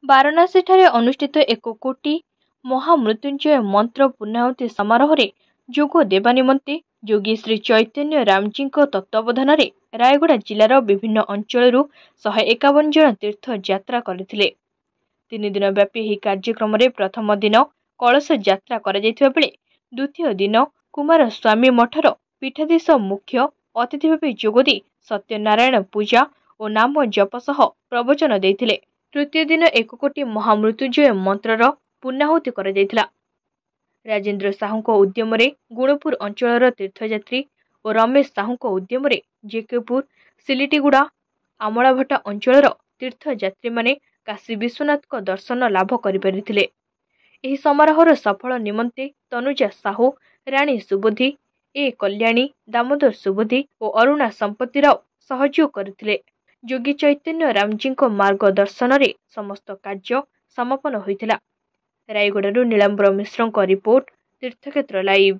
ବାରାଣସୀଠାରେ ଅନୁଷ୍ଠିତ 1 କୋଟି ମହାମୃତ୍ୟୁଞ୍ଜୟ ମନ୍ତ୍ର ପୂର୍ଣ୍ଣାହୁତି ସମାରୋହରେ ଯୋଗ ଦେବା ନିମନ୍ତେ ଯୋଗୀ ଶ୍ରୀ ଚୈତନ୍ୟ ରାମଜୀଙ୍କ ତତ୍ତ୍ୱାବଧାନରେ ରାୟଗଡ଼ା ଜିଲ୍ଲାର ବିଭିନ୍ନ ଅଞ୍ଚଳରୁ 151 ଜଣ ତୀର୍ଥ ଯାତ୍ରା କରିଥିଲେ। 3 ଦିନ ବ୍ୟାପୀ ଏହି କାର୍ଯ୍ୟକ୍ରମରେ ପ୍ରଥମ ଦିନ କଳସ ଯାତ୍ରା କରାଯାଇଥିବା ବେଳେ ଦ୍ୱିତୀୟ ଦିନ କୁମାରସ୍ୱାମୀ ମଠର ପୀଠାଧୀଶ ମୁଖ୍ୟ ଅତିଥି ଭାବେ ଯୋଗଦେଇ ସତ୍ୟନାରାୟଣ ପୂଜା ଓ ନାମ ଜପ ସହ ପ୍ରବଚନ ଦେଇଥିଲେ। ତୃତୀୟ ଦିନ 1 କୋଟି ମହାମୃତ୍ୟୁଞ୍ଜୟ ମନ୍ତ୍ରର ପୂର୍ଣ୍ଣାହୁତି କରାଯାଇଥିଲା। ରାଜେନ୍ଦ୍ର ସାହୁଙ୍କ ଉଦ୍ୟମରେ ଗୁଣପୁର ଅଞ୍ଚଳର ତୀର୍ଥଯାତ୍ରୀ ଓ ରମେଶ ସାହୁଙ୍କ ଉଦ୍ୟମରେ ଜେକେପୁର, ସିଲିଟିଗୁଡ଼ା, ଆମଳାଭଟା ଅଞ୍ଚଳର ତୀର୍ଥଯାତ୍ରୀମାନେ କାଶୀ ବିଶ୍ୱନାଥଙ୍କ ଦର୍ଶନ ଲାଭ କରିପାରିଥିଲେ। ଏହି ସମାରୋହର ସଫଳ ନିମନ୍ତେ ତନୁଜା ସାହୁ, ରାଣୀ ସୁବୁଦ୍ଧି, ଏ କଲ୍ୟାଣୀ, ଦାମୋଦର ସୁବୁଦ୍ଧି ଓ ଅରୁଣା ସମ୍ପତ୍ତି ରାଓ ସହଯୋଗ କରିଥିଲେ। ଯୋଗୀ ଚୈତନ୍ୟ ରାମଜୀଙ୍କ ମାର୍ଗ ଦର୍ଶନରେ ସମସ୍ତ କାର୍ଯ୍ୟ ସମାପନ ହୋଇଥିଲା। ରାୟଗଡ଼ାରୁ ନୀଳାମ୍ବର ମିଶ୍ରଙ୍କ ରିପୋର୍ଟ, ତୀର୍ଥକ୍ଷେତ୍ର ଲାଇଭ୍।